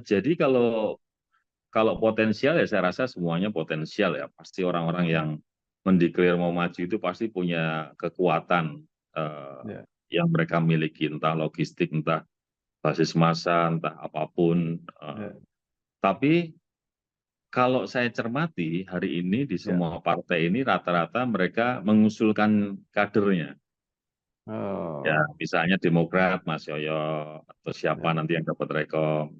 Jadi kalau potensial ya saya rasa semuanya potensial ya. Pasti orang-orang yang mendeklar mau maju itu pasti punya kekuatan eh, Ya, yang mereka miliki, entah logistik, entah basis massa, entah apapun. ya, Tapi kalau saya cermati hari ini di ya. semua partai ini rata-rata mereka mengusulkan kadernya. Ya, Oh, misalnya Demokrat, Mas Yoyo, atau siapa ya, nanti yang dapat rekom.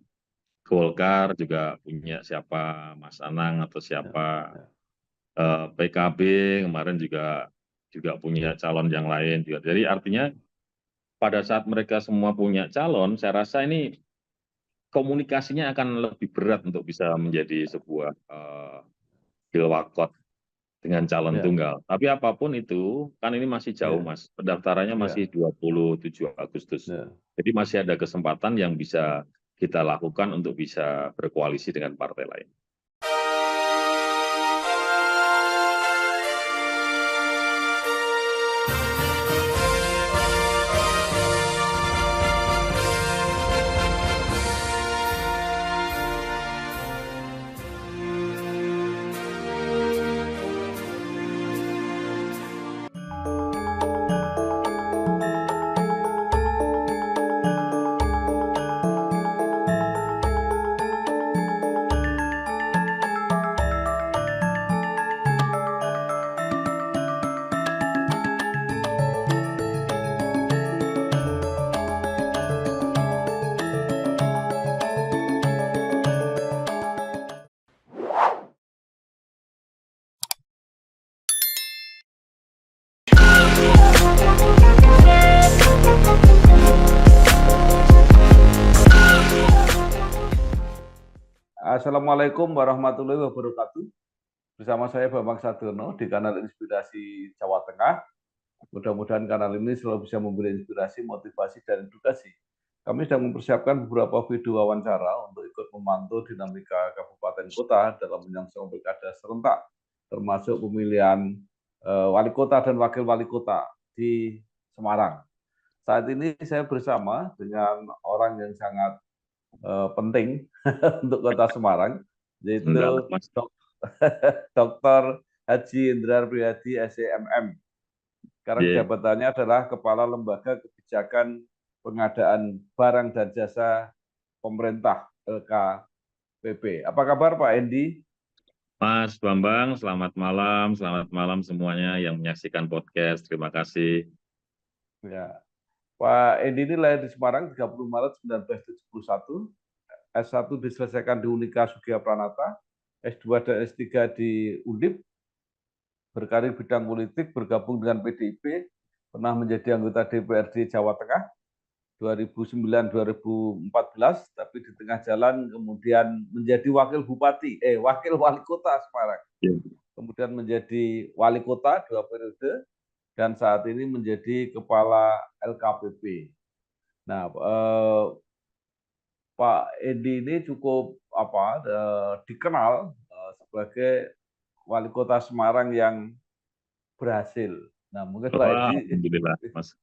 Golkar juga punya siapa, Mas Anang atau ya, siapa. ya, PKB kemarin juga punya calon yang lain juga. Jadi artinya pada saat mereka semua punya calon, saya rasa ini komunikasinya akan lebih berat untuk bisa menjadi sebuah deal dengan calon ya, tunggal. Tapi apapun itu, kan ini masih jauh, ya, Mas. Pendaftarannya ya, masih 27 Agustus. ya. Jadi masih ada kesempatan yang bisa kita lakukan untuk bisa berkoalisi dengan partai lain. Assalamualaikum warahmatullahi wabarakatuh. Bersama saya Bambang Sadiono di kanal Inspirasi Jawa Tengah. Mudah-mudahan kanal ini selalu bisa memberi inspirasi, motivasi, dan edukasi. Kami sedang mempersiapkan beberapa video wawancara untuk ikut memantau dinamika kabupaten kota dalam menyongsong pilkada serentak, termasuk pemilihan wali kota dan wakil wali kota di Semarang. Saat ini saya bersama dengan orang yang sangat penting untuk kota Semarang, Enggak lah, yaitu Mas. Dr. Haji Indrar Priyadi, SEMM. Sekarang Iya. jabatannya adalah Kepala Lembaga Kebijakan Pengadaan Barang dan Jasa Pemerintah, LKPP. Apa kabar Pak Endi? Mas Bambang, selamat malam semuanya yang menyaksikan podcast. Terima kasih. Ya. Pak Endi ini lahir di Semarang 30 Maret 1971, S1 diselesaikan di Unika Sugiya Pranata, S2 dan S3 di Undip, berkarir bidang politik, bergabung dengan PDIP, pernah menjadi anggota DPRD Jawa Tengah 2009-2014, tapi di tengah jalan kemudian menjadi wakil wali kota Semarang, Iya. kemudian menjadi wali kota 2 periode, dan saat ini menjadi kepala LKPP. Nah, Pak Edi ini cukup dikenal sebagai wali kota Semarang yang berhasil. Nah, mungkin Pak Wah, Edi alhamdulillah, Mas.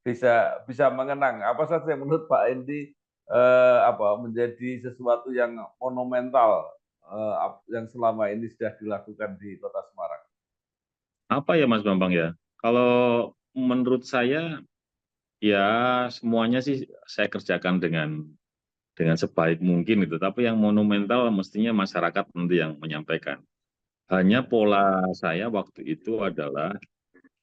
bisa bisa mengenang apa saja yang menurut Pak Endi menjadi sesuatu yang monumental yang selama ini sudah dilakukan di Kota Semarang. Apa ya, Mas Bambang ya? Kalau menurut saya, ya semuanya sih saya kerjakan dengan sebaik mungkin itu. Tapi yang monumental mestinya masyarakat nanti yang menyampaikan. Hanya pola saya waktu itu adalah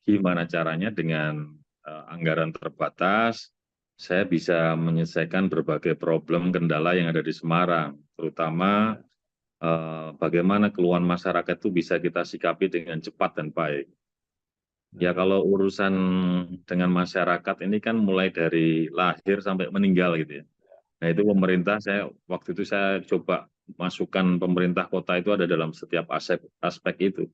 gimana caranya dengan anggaran terbatas, saya bisa menyelesaikan berbagai problem kendala yang ada di Semarang, terutama Ya, bagaimana keluhan masyarakat itu bisa kita sikapi dengan cepat dan baik. Ya ya, kalau urusan dengan masyarakat ini kan mulai dari lahir sampai meninggal gitu ya. Nah itu ya, pemerintah, waktu itu saya coba masukkan pemerintah kota itu ada dalam setiap aspek itu.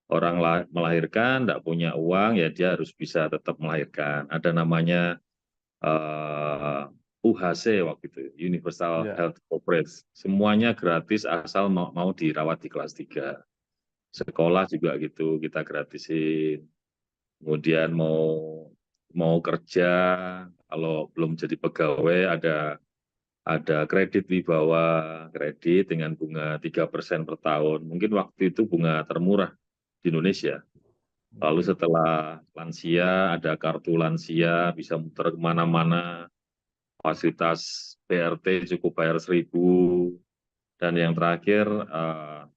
Orang melahirkan, tidak punya uang, ya dia harus bisa tetap melahirkan. Ada namanya UHC waktu itu, Universal ya, Health Coverage. Semuanya gratis asal mau dirawat di kelas 3. Sekolah juga gitu, kita gratisin. Kemudian mau kerja, kalau belum jadi pegawai, ada kredit wibawa, kredit dengan bunga 3% per tahun. Mungkin waktu itu bunga termurah di Indonesia. Lalu setelah lansia, ada kartu lansia, bisa muter kemana-mana, fasilitas BRT cukup bayar 1.000, dan yang terakhir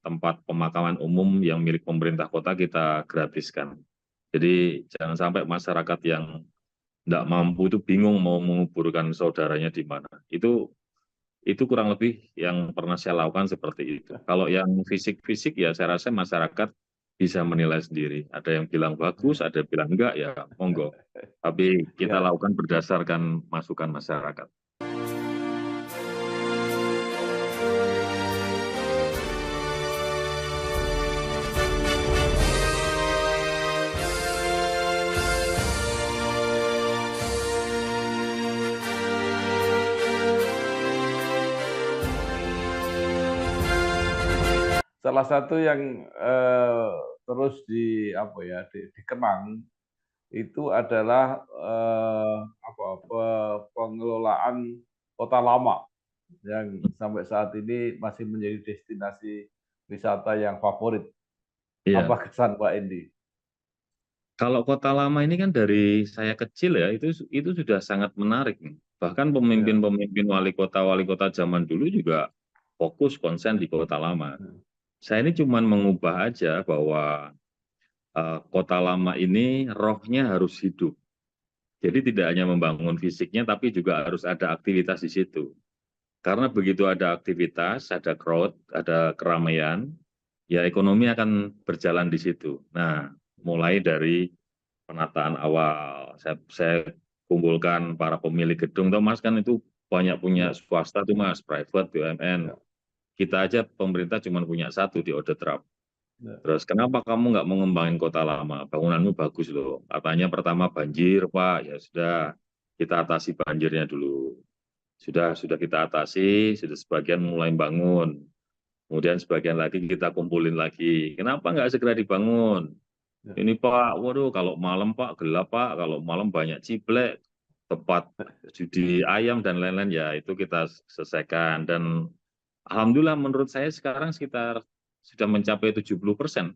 tempat pemakaman umum yang milik pemerintah kota kita gratiskan. Jadi jangan sampai masyarakat yang tidak mampu itu bingung mau menguburkan saudaranya di mana. Itu kurang lebih yang pernah saya lakukan seperti itu. Kalau yang fisik-fisik ya saya rasa masyarakat bisa menilai sendiri. Ada yang bilang bagus, ada yang bilang enggak, ya monggo. Tapi kita Ya, lakukan berdasarkan masukan masyarakat. salah satu yang terus dikenang itu adalah pengelolaan kota lama yang sampai saat ini masih menjadi destinasi wisata yang favorit. Iya, Apa kesan Pak Endi? kalau kota lama ini kan dari saya kecil ya, itu sudah sangat menarik nih. Bahkan Ya, pemimpin-pemimpin wali kota zaman dulu juga fokus konsen di kota lama. Saya ini cuma mengubah aja bahwa kota lama ini rohnya harus hidup. Jadi tidak hanya membangun fisiknya, tapi juga harus ada aktivitas di situ. Karena begitu ada aktivitas, ada crowd, ada keramaian, ya ekonomi akan berjalan di situ. Nah, mulai dari penataan awal, saya kumpulkan para pemilik gedung, tuh Mas kan itu banyak punya ya, swasta tuh Mas, private, BUMN. ya, Kita aja pemerintah cuma punya satu di Odetrap. ya, Terus kenapa kamu nggak mengembangin kota lama? Bangunanmu bagus loh. Katanya pertama banjir, Pak. Ya sudah, kita atasi banjirnya dulu. Sudah kita atasi, sudah sebagian mulai bangun. Kemudian sebagian lagi kita kumpulin lagi. Kenapa nggak segera dibangun? ya, Ini Pak, waduh kalau malam Pak gelap Pak, kalau malam banyak ciblek, tempat judi ayam dan lain-lain ya itu kita selesaikan. Dan alhamdulillah menurut saya sekarang sekitar sudah mencapai 70%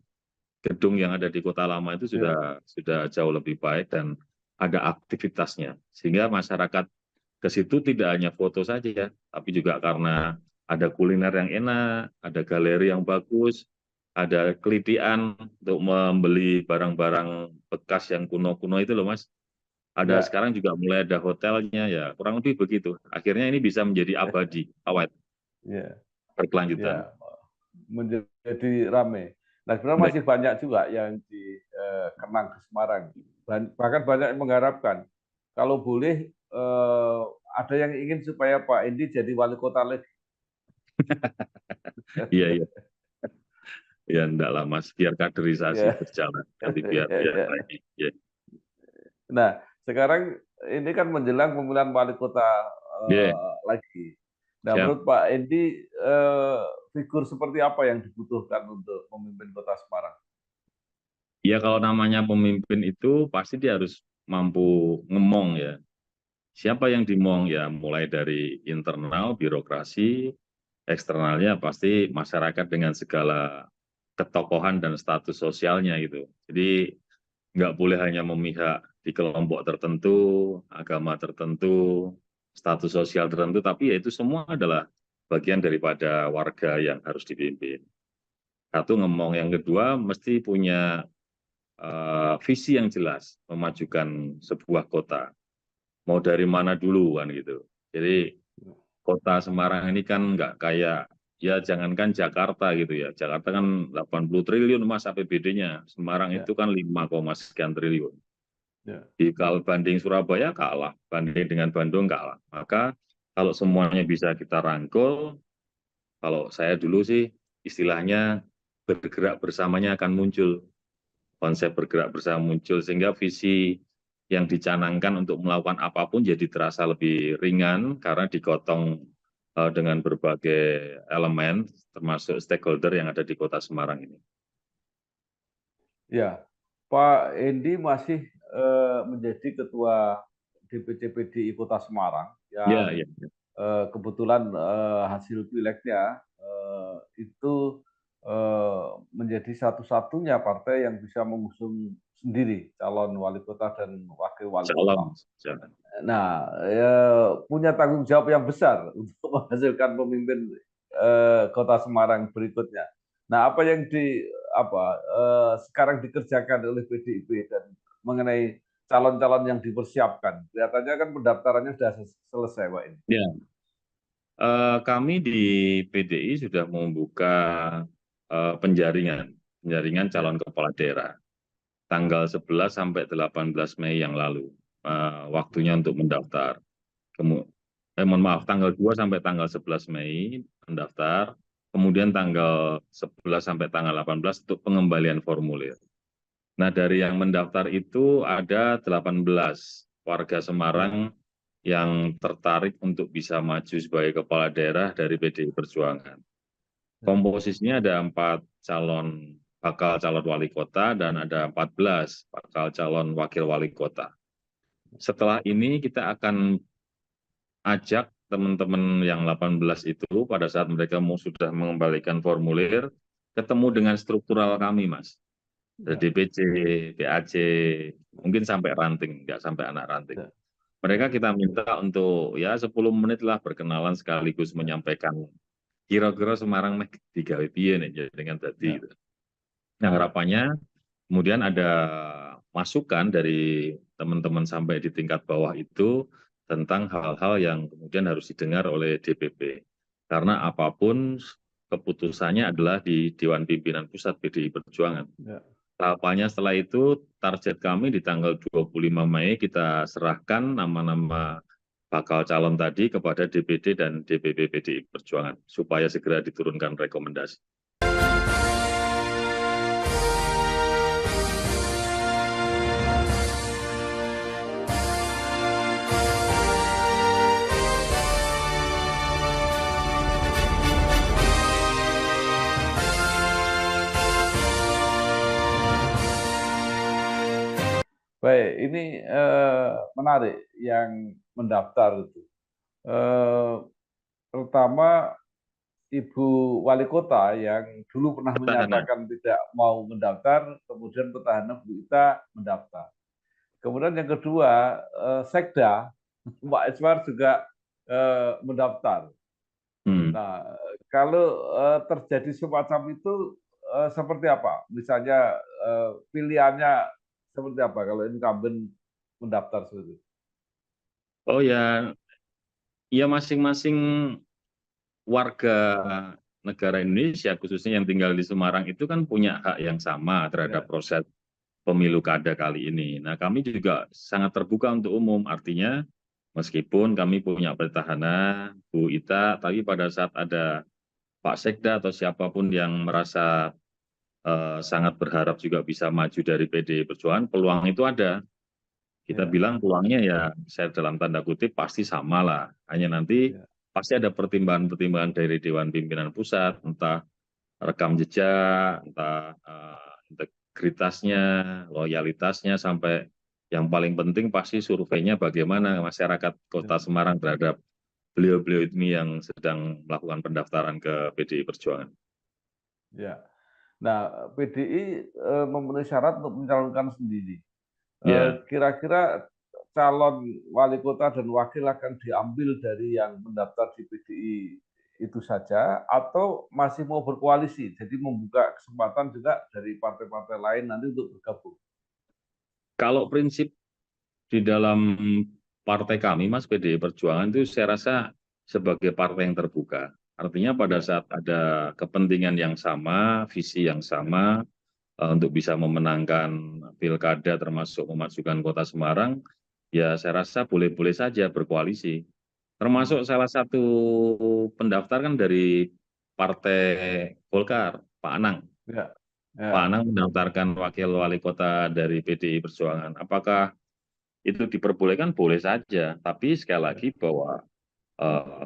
gedung yang ada di Kota Lama itu ya, sudah jauh lebih baik dan ada aktivitasnya. Sehingga masyarakat ke situ tidak hanya foto saja, tapi juga karena ada kuliner yang enak, ada galeri yang bagus, ada kelitian untuk membeli barang-barang bekas yang kuno-kuno itu loh Mas. Ada ya, sekarang juga mulai ada hotelnya ya, kurang lebih begitu. Akhirnya ini bisa menjadi abadi, awet, ya, berkelanjutan. ya, menjadi ramai. Nah, sebenarnya Baik. masih banyak juga yang dikenang ke Semarang. Bahkan banyak yang mengharapkan kalau boleh ada yang ingin supaya Pak Endi jadi wali kota lagi. Iya, iya. Ya enggak lah Mas, biar kaderisasi Ya, berjalan, nanti biar ya, biar ya. lagi. Ya, Nah, sekarang ini kan menjelang pemilihan wali kota ya, lagi. Nah, siap. menurut Pak Endi, figur seperti apa yang dibutuhkan untuk memimpin kota Semarang? Ya kalau namanya pemimpin itu pasti dia harus mampu ngemong ya. Siapa yang dimong ya, mulai dari internal birokrasi, eksternalnya pasti masyarakat dengan segala ketokohan dan status sosialnya gitu. Jadi nggak boleh hanya memihak di kelompok tertentu, agama tertentu, status sosial tertentu, tapi ya itu semua adalah bagian daripada warga yang harus dipimpin. Satu ngomong, yang kedua mesti punya visi yang jelas memajukan sebuah kota. Mau dari mana dulu kan gitu. Jadi kota Semarang ini kan nggak kayak, ya jangankan Jakarta gitu ya. Jakarta kan 80 triliun Mas APBD-nya. Semarang Ya, itu kan 5, sekian triliun. ya, Kalau banding Surabaya kalah, banding dengan Bandung kalah. Maka kalau semuanya bisa kita rangkul, kalau saya dulu sih istilahnya bergerak bersamanya akan muncul. Konsep bergerak bersama muncul sehingga visi yang dicanangkan untuk melakukan apapun jadi terasa lebih ringan karena digotong dengan berbagai elemen termasuk stakeholder yang ada di Kota Semarang ini. ya. Pak Endi masih menjadi ketua DPC PDI Kota Semarang Ya, yang ya. kebetulan hasil pileknya itu menjadi satu-satunya partai yang bisa mengusung sendiri calon wali kota dan wakil wali kota. calon. Nah, punya tanggung jawab yang besar untuk menghasilkan pemimpin kota Semarang berikutnya. Nah, apa yang sekarang dikerjakan oleh PDIP dan mengenai calon-calon yang dipersiapkan, kelihatannya kan pendaftarannya sudah selesai, Pak ini. Ya, kami di PDI sudah membuka penjaringan calon kepala daerah tanggal 11 sampai 18 Mei yang lalu. Waktunya untuk mendaftar. Mohon maaf, tanggal 2 sampai tanggal 11 Mei mendaftar, kemudian tanggal 11 sampai tanggal 18 untuk pengembalian formulir. Nah, dari yang mendaftar itu ada 18 warga Semarang yang tertarik untuk bisa maju sebagai kepala daerah dari PDI Perjuangan. Komposisinya ada 4 bakal calon wali kota dan ada 14 bakal calon wakil wali kota. Setelah ini kita akan ajak teman-teman yang 18 itu pada saat mereka sudah mengembalikan formulir, ketemu dengan struktural kami, Mas. Dari DPC, PAC, mungkin sampai ranting, nggak sampai anak ranting. Mereka kita minta untuk ya 10 menit lah berkenalan sekaligus menyampaikan kira-kira Semarang digawe piye nih dengan tadi. Gitu. Nah, harapannya kemudian ada masukan dari teman-teman sampai di tingkat bawah itu tentang hal-hal yang kemudian harus didengar oleh DPP. Karena apapun keputusannya adalah di Dewan Pimpinan Pusat PDI Perjuangan. Tahapannya setelah itu target kami di tanggal 25 Mei kita serahkan nama-nama bakal calon tadi kepada DPD dan DPP PDI Perjuangan supaya segera diturunkan rekomendasi. Baik, ini menarik yang mendaftar itu. Terutama Ibu Wali Kota yang dulu pernah menyatakan tidak mau mendaftar, kemudian petahana Bu Ita mendaftar. Kemudian yang kedua, Sekda, Pak Iswar juga mendaftar. Nah, kalau terjadi semacam itu seperti apa? Misalnya pilihannya seperti apa kalau incumbent mendaftar seperti itu? Oh ya, ya masing-masing warga negara Indonesia, khususnya yang tinggal di Semarang itu kan punya hak yang sama terhadap proses pemilu kada kali ini. Nah, kami juga sangat terbuka untuk umum, artinya meskipun kami punya petahana, Bu Ita, tapi pada saat ada Pak Sekda atau siapapun yang merasa sangat berharap juga bisa maju dari PDI Perjuangan, peluang itu ada. Kita bilang peluangnya ya, saya dalam tanda kutip pasti sama lah. Hanya nanti pasti ada pertimbangan-pertimbangan dari Dewan Pimpinan Pusat, entah rekam jejak, entah integritasnya, loyalitasnya, sampai yang paling penting pasti surveinya bagaimana masyarakat Kota Semarang terhadap beliau-beliau ini yang sedang melakukan pendaftaran ke PDI Perjuangan. Ya. Nah, PDI memenuhi syarat untuk mencalonkan sendiri. Kira-kira calon wali kota dan wakil akan diambil dari yang mendaftar di PDI itu saja atau masih mau berkoalisi, jadi membuka kesempatan juga dari partai-partai lain nanti untuk bergabung? Kalau prinsip di dalam partai kami, Mas, PDI Perjuangan itu saya rasa sebagai partai yang terbuka. Artinya pada saat ada kepentingan yang sama, visi yang sama, untuk bisa memenangkan pilkada termasuk memajukan Kota Semarang, ya saya rasa boleh-boleh saja berkoalisi. Termasuk salah satu pendaftar kan dari Partai Golkar, Pak Anang. Pak Anang mendaftarkan wakil wali kota dari PDI Perjuangan. Apakah itu diperbolehkan? Boleh saja. Tapi sekali lagi bahwa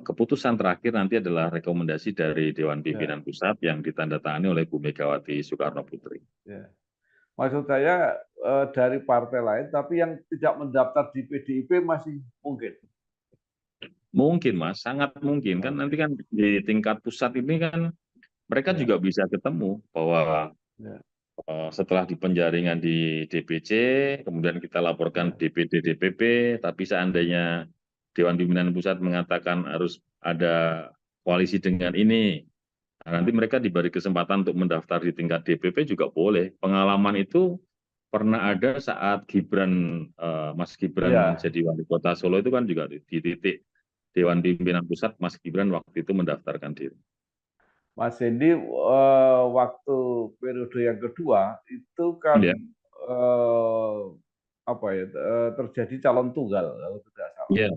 keputusan terakhir nanti adalah rekomendasi dari Dewan Pimpinan Pusat yang ditandatangani oleh Bu Megawati Soekarno Putri. Maksud saya dari partai lain, tapi yang tidak mendaftar di PDIP masih mungkin? Mungkin Mas, sangat mungkin kan nanti Oke, kan di tingkat pusat ini kan mereka ya, juga bisa ketemu bahwa ya, setelah di penjaringan di DPC, kemudian kita laporkan ya, DPD, DPP, tapi seandainya Dewan Pimpinan Pusat mengatakan harus ada koalisi dengan ini, nah, nanti mereka diberi kesempatan untuk mendaftar di tingkat DPP juga boleh. Pengalaman itu pernah ada saat Mas Gibran ya. jadi wali kota Solo itu kan juga di titik Dewan Pimpinan Pusat, Mas Gibran waktu itu mendaftarkan diri. Mas Hendy, waktu periode yang kedua itu kan Ya, eh, apa ya terjadi calon tunggal kalau tidak salah. ya,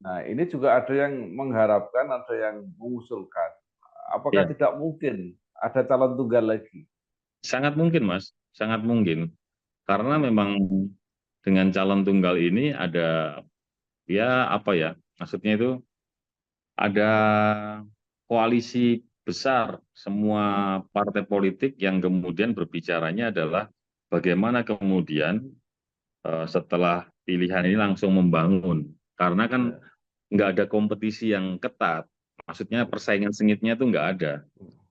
Nah, ini juga ada yang mengharapkan, ada yang mengusulkan. Apakah ya. tidak mungkin ada calon tunggal lagi? Sangat mungkin, Mas. Sangat mungkin. Karena memang dengan calon tunggal ini ada, ya apa ya, maksudnya itu ada koalisi besar semua partai politik yang kemudian berbicaranya adalah bagaimana kemudian setelah pilihan ini langsung membangun. Karena kan Ya, nggak ada kompetisi yang ketat. Maksudnya persaingan sengitnya itu nggak ada.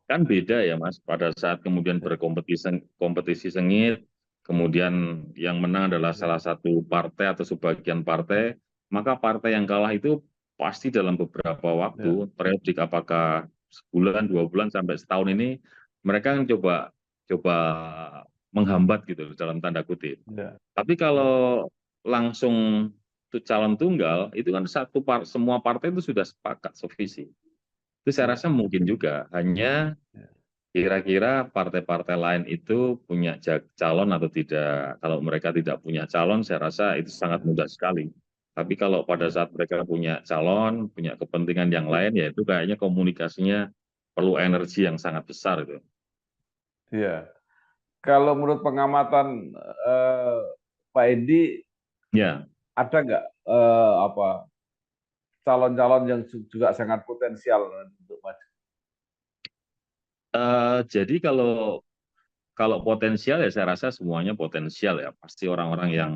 Kan beda ya Mas, pada saat kemudian ya, berkompetisi kompetisi sengit, kemudian yang menang adalah ya, salah satu partai atau sebagian partai, maka partai yang kalah itu pasti dalam beberapa ya, waktu, periodik apakah sebulan, 2 bulan, sampai setahun ini, mereka kan coba coba menghambat gitu dalam tanda kutip. ya, Tapi ya, kalau langsung calon tunggal, itu kan semua partai itu sudah sepakat, sevisi. Itu saya ya, rasa mungkin juga, hanya ya, kira-kira partai-partai lain itu punya calon atau tidak. Kalau mereka tidak punya calon, saya rasa itu sangat ya, mudah sekali. Tapi kalau pada ya, saat mereka punya calon, punya kepentingan yang lain, ya itu kayaknya komunikasinya perlu energi yang sangat besar itu. ya. Kalau menurut pengamatan Pak Edi, Ya, ada nggak apa calon-calon yang juga sangat potensial untuk maju? jadi kalau kalau potensial ya saya rasa semuanya potensial ya. Pasti orang-orang yang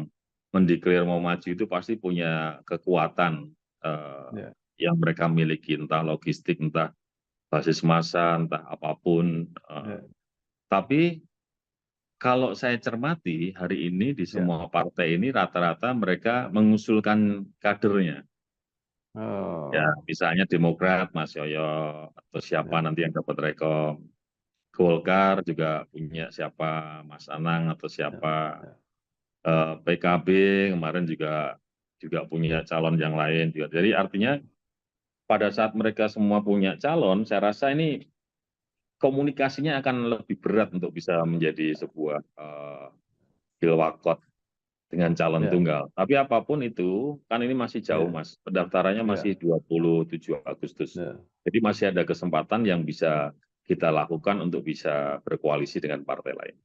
mendeklar mau maju itu pasti punya kekuatan Ya, yang mereka miliki, entah logistik, entah basis massa, entah apapun. ya, Tapi kalau saya cermati hari ini di ya. semua partai ini rata-rata mereka mengusulkan kadernya. Ya, Oh, misalnya Demokrat, Mas Yoyo, atau siapa ya, nanti yang dapat rekom. Golkar juga punya siapa, Mas Anang atau ya, siapa. ya, PKB kemarin juga juga punya calon yang lain juga. Jadi artinya pada saat mereka semua punya calon, saya rasa ini komunikasinya akan lebih berat untuk bisa menjadi sebuah bilwakot dengan calon ya, tunggal. Tapi apapun itu, kan ini masih jauh, ya, Mas. Pendaftarannya masih ya, 27 Agustus. ya. Jadi masih ada kesempatan yang bisa kita lakukan untuk bisa berkoalisi dengan partai lain.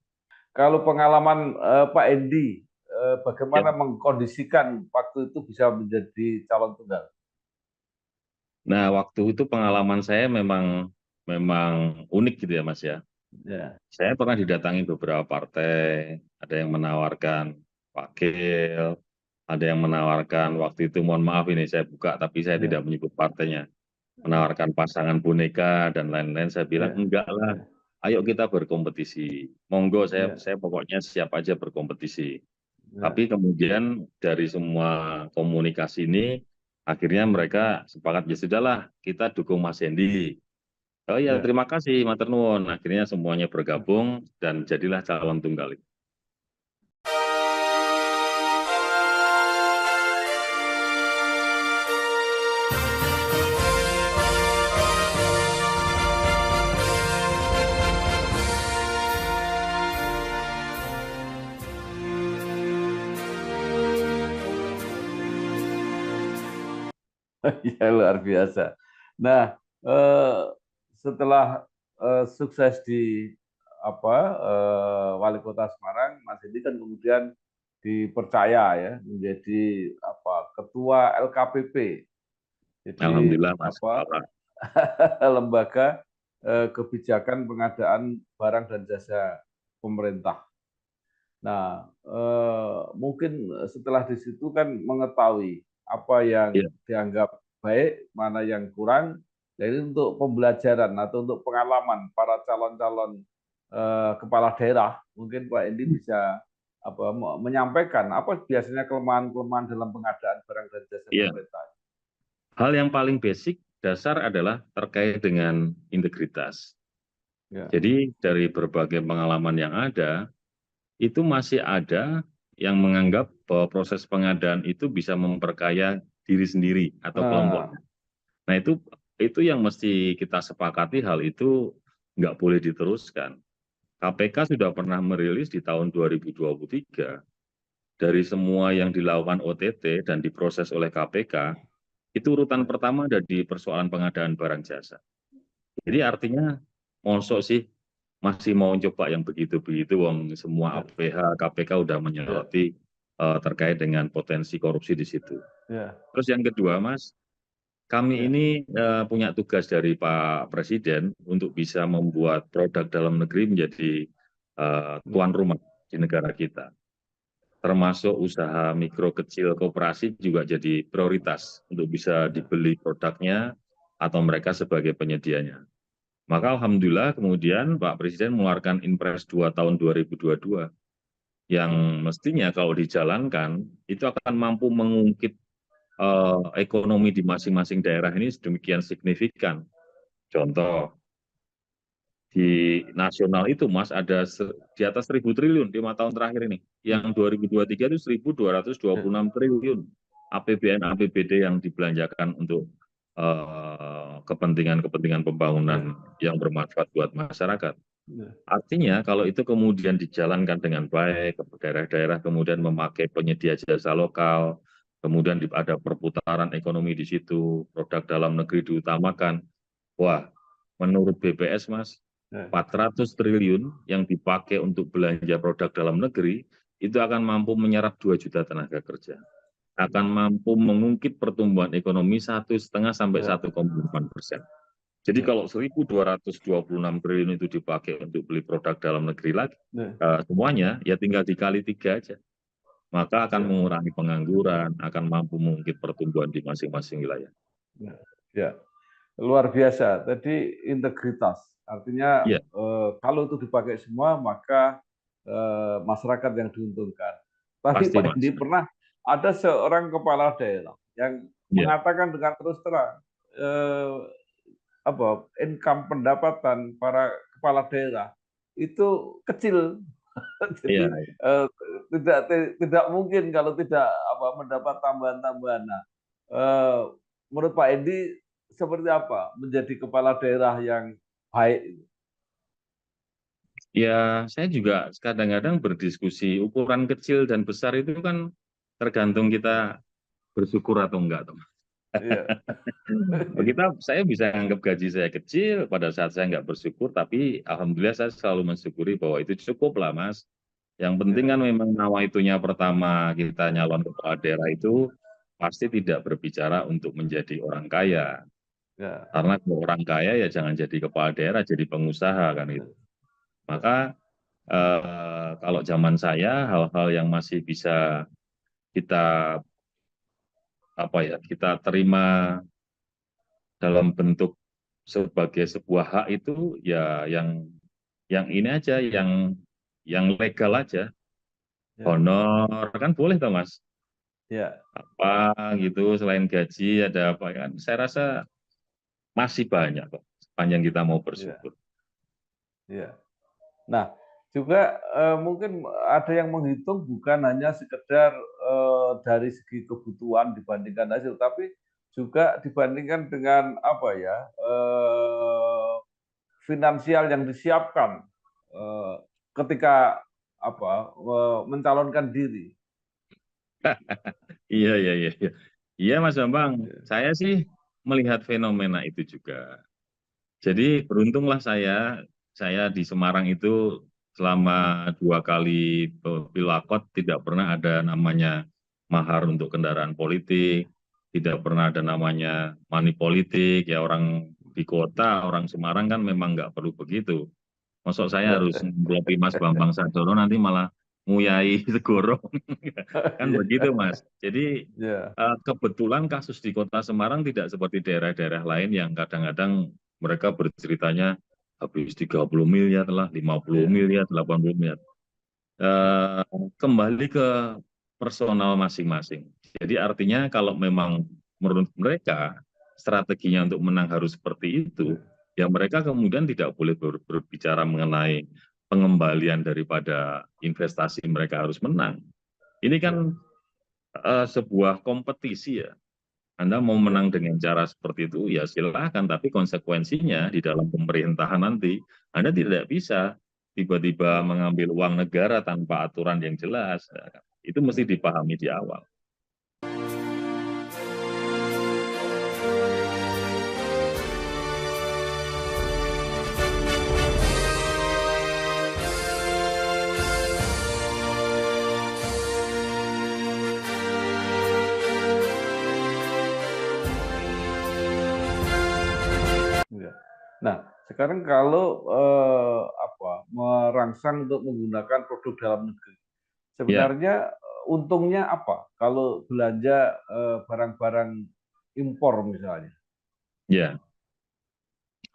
Kalau pengalaman Pak Endi, Ya. bagaimana mengkondisikan waktu itu bisa menjadi calon tunggal? Nah, waktu itu pengalaman saya memang memang unik gitu ya, Mas ya. Ya, Saya pernah didatangi beberapa partai, ada yang menawarkan wakil, ada yang menawarkan waktu itu, mohon maaf ini saya buka, tapi saya tidak ya, menyebut partainya, menawarkan pasangan boneka dan lain-lain. Saya bilang ya, enggak lah, ya, ayo kita berkompetisi. Monggo, ya, saya pokoknya siap aja berkompetisi. Tapi ya, kemudian dari semua komunikasi ini, akhirnya mereka sepakat, ya sudahlah, kita dukung Mas Hendy. Oh ya, ya. terima kasih, Matur nuwun. Akhirnya semuanya bergabung dan jadilah calon tunggal. Ya, luar biasa. Nah, setelah sukses di apa wali kota Semarang, Mas Endi kan kemudian dipercaya ya menjadi apa ketua LKPP. Jadi Alhamdulillah, Mas. apa lembaga kebijakan pengadaan barang dan jasa pemerintah. Nah, mungkin setelah di situ kan mengetahui apa yang Ya, dianggap baik, mana yang kurang. Jadi untuk pembelajaran atau untuk pengalaman para calon-calon kepala daerah, mungkin Pak Endi bisa menyampaikan apa biasanya kelemahan-kelemahan dalam pengadaan barang dan jasa Iya, pemerintah. hal yang paling basic dasar adalah terkait dengan integritas. Ya. Jadi dari berbagai pengalaman yang ada, itu masih ada yang menganggap bahwa proses pengadaan itu bisa memperkaya diri sendiri atau kelompok. Ah, Nah itu yang mesti kita sepakati, hal itu nggak boleh diteruskan. KPK sudah pernah merilis di tahun 2023, dari semua yang dilakukan OTT dan diproses oleh KPK, itu urutan ya, pertama ada di persoalan pengadaan barang jasa. Jadi artinya, mosok sih masih mau coba yang begitu-begitu, wong semua ya, APH, KPK udah ya, menyoroti terkait dengan potensi korupsi di situ. ya, Terus yang kedua, Mas, kami ya, ini punya tugas dari Pak Presiden untuk bisa membuat produk dalam negeri menjadi ya, tuan rumah di negara kita. Termasuk usaha mikro kecil koperasi juga jadi prioritas untuk bisa ya, dibeli produknya atau mereka sebagai penyedianya. Maka alhamdulillah kemudian Pak Presiden mengeluarkan Impres 2 tahun 2022 ya, yang mestinya kalau dijalankan itu akan mampu mengungkit ekonomi di masing-masing daerah ini sedemikian signifikan. Contoh, di nasional itu Mas ada di atas 1.000 triliun 5 tahun terakhir ini. Yang 2023 itu 1.226 triliun APBN APBD yang dibelanjakan untuk kepentingan-kepentingan pembangunan yang bermanfaat buat masyarakat. ya, Artinya kalau itu kemudian dijalankan dengan baik, daerah-daerah kemudian memakai penyedia jasa lokal, kemudian ada perputaran ekonomi di situ, produk dalam negeri diutamakan. Wah, menurut BPS Mas, ya, 400 triliun yang dipakai untuk belanja produk dalam negeri itu akan mampu menyerap 2 juta tenaga kerja. Akan mampu mengungkit pertumbuhan ekonomi 1,5 sampai 1,8%. Jadi ya, kalau 1.226 triliun itu dipakai untuk beli produk dalam negeri lagi, ya, semuanya ya tinggal dikali 3 aja. Maka akan ya, mengurangi pengangguran, akan mampu mengungkit pertumbuhan di masing-masing wilayah. ya, ya. Luar biasa. Tadi integritas. Artinya Iya, kalau itu dipakai semua, maka masyarakat yang diuntungkan. Tapi pasti Pak Mas. Indi pernah ada seorang kepala daerah yang Iya, mengatakan dengan terus terang income pendapatan para kepala daerah itu kecil. iya, Jadi tidak tidak mungkin kalau tidak mendapat tambahan-tambahan. Nah, eh, menurut Pak Edi seperti apa menjadi kepala daerah yang baik? ya, saya juga kadang-kadang berdiskusi ukuran kecil dan besar itu kan tergantung kita bersyukur atau enggak, teman. Iya, Saya bisa anggap gaji saya kecil pada saat saya nggak bersyukur, tapi alhamdulillah saya selalu mensyukuri bahwa itu cukup lah, Mas. Yang penting iya, kan memang nawaitu-nya pertama kita nyalon kepala daerah itu pasti tidak berbicara untuk menjadi orang kaya. iya, Karena kalau orang kaya ya jangan jadi kepala daerah, jadi pengusaha kan itu. iya, Maka kalau zaman saya hal-hal yang masih bisa kita kita terima dalam bentuk sebagai sebuah hak itu ya yang ini aja, yang legal aja. iya, Honor kan boleh toh Mas. iya, Apa gitu selain gaji ada apa kan? Saya rasa masih banyak kok sepanjang kita mau iya, bersyukur. iya. Nah, juga mungkin ada yang menghitung bukan hanya sekedar dari segi kebutuhan dibandingkan hasil, tapi juga dibandingkan dengan finansial yang disiapkan eh, ketika mencalonkan diri. Iya iya iya iya. Iya Mas Bambang, Ya, saya sih melihat fenomena itu juga. Jadi beruntunglah saya di Semarang itu selama 2 kali pilakot tidak pernah ada namanya mahar untuk kendaraan politik, tidak pernah ada namanya money politik. Ya orang di kota, orang Semarang kan memang nggak perlu begitu. Maksud saya harus ya, melobi Mas Bambang Sadoro nanti malah nguyai segoro. Kan Iya, begitu, Mas. Jadi iya, kebetulan kasus di Kota Semarang tidak seperti daerah-daerah lain yang kadang-kadang mereka berceritanya habis 30 miliar lah, 50 iya, miliar, 80 miliar. Eh, Kembali ke personal masing-masing. Jadi artinya kalau memang menurut mereka strateginya untuk menang harus seperti itu, ya mereka kemudian tidak boleh berbicara mengenai pengembalian daripada investasi mereka harus menang. Ini kan iya, sebuah kompetisi ya. Anda mau iya, menang dengan cara seperti itu, ya silahkan. Tapi konsekuensinya di dalam pemerintahan nanti, Anda tidak bisa tiba-tiba iya, mengambil uang negara tanpa aturan yang jelas. Nah, itu mesti iya. dipahami di awal. Iya. Nah, sekarang kalau merangsang untuk menggunakan produk dalam negeri, Ya, sebenarnya untungnya apa kalau belanja barang-barang impor misalnya? ya.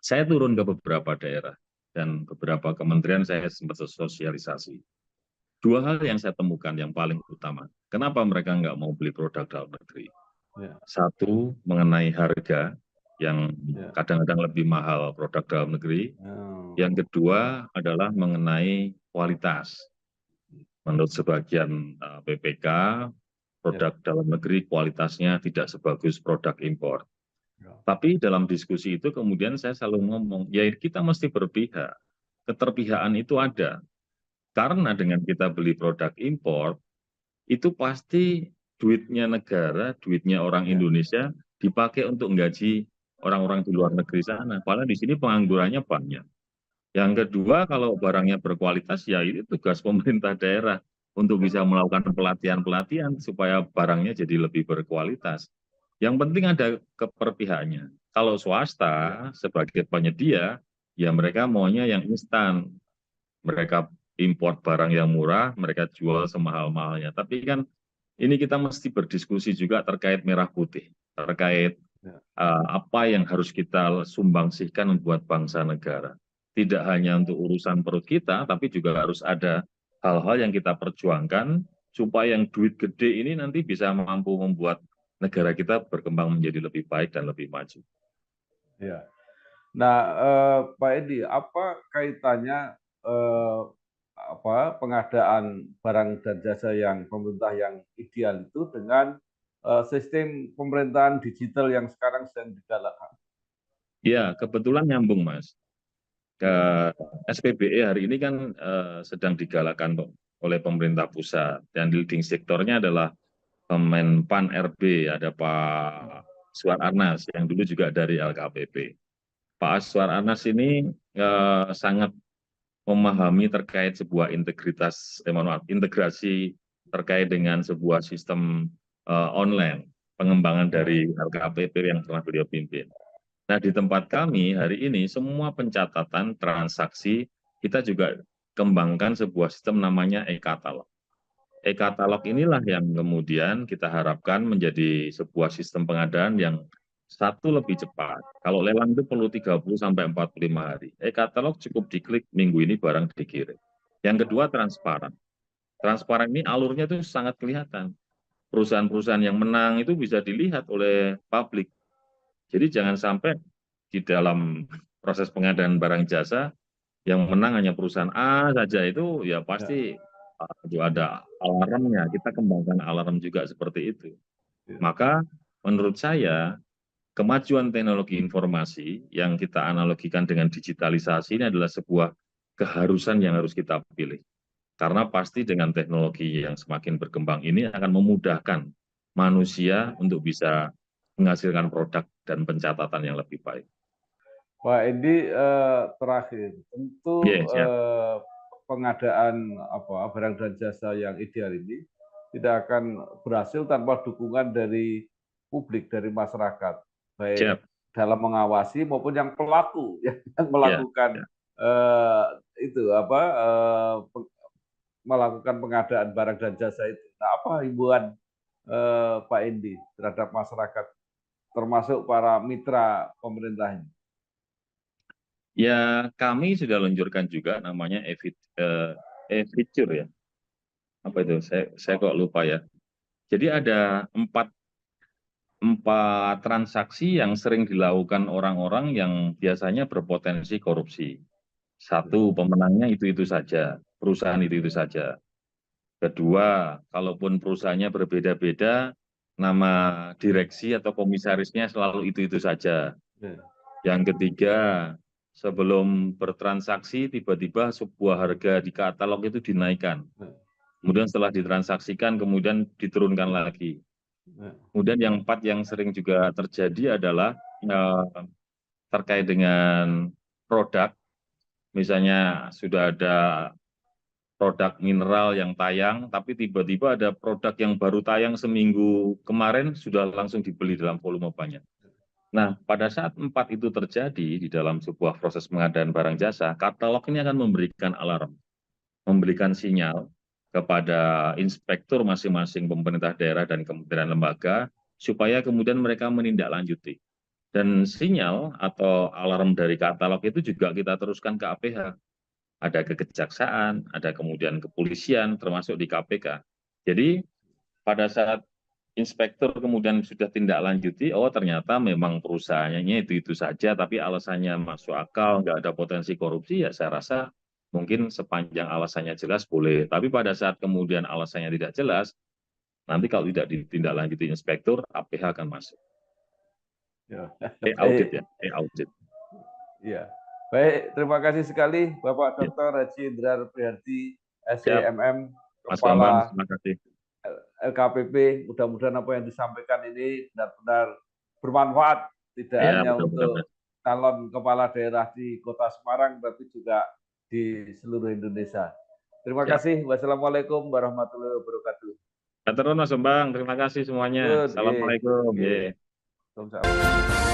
Saya turun ke beberapa daerah dan beberapa kementerian saya sempat sosialisasi. Dua hal yang saya temukan yang paling utama. Kenapa mereka nggak mau beli produk dalam negeri? Ya, Satu, mengenai harga yang ya, kadang-kadang lebih mahal produk dalam negeri. oh, Yang kedua adalah mengenai kualitas. Menurut sebagian PPK, ya, produk dalam negeri kualitasnya tidak sebagus produk impor. ya, Tapi dalam diskusi itu kemudian saya selalu ngomong, ya kita mesti berpihak. Keterpihakan itu ada. Karena dengan kita beli produk impor, itu pasti duitnya negara, duitnya orang ya, Indonesia dipakai untuk menggaji orang-orang di luar negeri sana. Padahal di sini penganggurannya banyak. Yang kedua, kalau barangnya berkualitas, ya itu tugas pemerintah daerah untuk bisa melakukan pelatihan-pelatihan supaya barangnya jadi lebih berkualitas. Yang penting ada keperpihakannya. Kalau ya, swasta sebagai penyedia, ya mereka maunya yang instan. Mereka import barang yang murah, mereka jual semahal-mahalnya. Tapi kan ini kita mesti berdiskusi juga terkait merah putih, terkait ya, apa yang harus kita sumbangsihkan buat bangsa negara. Tidak hanya untuk urusan perut kita, tapi juga harus ada hal-hal yang kita perjuangkan supaya yang duit gede ini nanti bisa mampu membuat negara kita berkembang menjadi lebih baik dan lebih maju. ya. Nah, Pak Edi, apa kaitannya eh, pengadaan barang dan jasa yang pemerintah yang ideal itu dengan sistem pemerintahan digital yang sekarang sedang digalakkan? Ya, kebetulan nyambung, Mas. Ke Ya, SPBE hari ini kan sedang digalakkan oleh pemerintah pusat dan leading sektornya adalah Kemenpan RB, ada Pak Aswar Anas yang dulu juga dari LKPP. Pak Aswar Anas ini sangat memahami terkait sebuah integrasi terkait dengan sebuah sistem online pengembangan ya, dari LKPP yang telah beliau pimpin. Nah, di tempat kami hari ini semua pencatatan transaksi kita juga kembangkan sebuah sistem namanya e-katalog. E-katalog inilah yang kemudian kita harapkan menjadi sebuah sistem pengadaan yang satu lebih cepat. Kalau lelang itu perlu 30 sampai 45 hari. E-katalog cukup diklik minggu ini barang dikirim. Yang kedua transparan. Transparan ini alurnya itu sangat kelihatan. Perusahaan-perusahaan yang menang itu bisa dilihat oleh publik. Jadi jangan sampai di dalam proses pengadaan barang jasa yang menang hanya perusahaan A saja itu ya ya, pasti itu ada alarmnya. Kita kembangkan alarm juga seperti itu. ya. Maka menurut saya kemajuan teknologi informasi yang kita analogikan dengan digitalisasi ini adalah sebuah keharusan yang harus kita pilih. Karena pasti dengan teknologi yang semakin berkembang ini akan memudahkan manusia untuk bisa menghasilkan produk dan pencatatan yang lebih baik. Pak Edi, terakhir, tentu Yes, ya. pengadaan barang dan jasa yang ideal ini tidak akan berhasil tanpa dukungan dari publik, dari masyarakat, baik Siap. dalam mengawasi maupun yang pelaku yang Ya, melakukan ya. eh, itu melakukan pengadaan barang dan jasa itu. Nah, apa himbauan Pak Indi terhadap masyarakat, termasuk para mitra pemerintah ini? Ya, kami sudah luncurkan juga namanya e-feature ya. Apa itu? Saya kok lupa ya. Jadi ada empat transaksi yang sering dilakukan orang-orang yang biasanya berpotensi korupsi. Satu, pemenangnya itu-itu saja, perusahaan itu-itu saja. Kedua, kalaupun perusahaannya berbeda-beda, nama direksi atau komisarisnya selalu itu-itu saja. Ya. Yang ketiga, sebelum bertransaksi, tiba-tiba sebuah harga di katalog itu dinaikkan. Kemudian setelah ditransaksikan, kemudian diturunkan lagi. Kemudian yang empat yang sering juga terjadi adalah terkait dengan produk, misalnya sudah ada produk mineral yang tayang, tapi tiba-tiba ada produk yang baru tayang seminggu kemarin sudah langsung dibeli dalam volume banyak. Nah, pada saat empat itu terjadi di dalam sebuah proses pengadaan barang jasa, katalog ini akan memberikan alarm, memberikan sinyal kepada inspektur masing-masing pemerintah daerah dan kementerian lembaga, supaya kemudian mereka menindaklanjuti. Dan sinyal atau alarm dari katalog itu juga kita teruskan ke APH. Ada ke kejaksaan, ada kemudian kepolisian, termasuk di KPK. Jadi pada saat inspektur kemudian sudah tindak lanjuti, oh ternyata memang perusahaannya itu saja, tapi alasannya masuk akal, nggak ada potensi korupsi, ya saya rasa mungkin sepanjang alasannya jelas boleh. Tapi pada saat kemudian alasannya tidak jelas, nanti kalau tidak ditindaklanjuti inspektur, APH akan masuk. Ya. Audit ya, audit. Ya. Baik, terima kasih sekali Bapak Ya. Dr. Haji Indrar Prihardi, Siap, SEMM, Mas Bambang, Kepala terima kasih. LKPP. Mudah-mudahan apa yang disampaikan ini benar-benar bermanfaat, tidak Ya, hanya mudah-mudahan. untuk calon kepala daerah di Kota Semarang, tapi juga di seluruh Indonesia. Terima Siap. kasih. Wassalamualaikum warahmatullahi wabarakatuh. Mas Bambang, terima kasih semuanya. Good, Assalamualaikum. yeah. Yeah. Waalaikumsalam.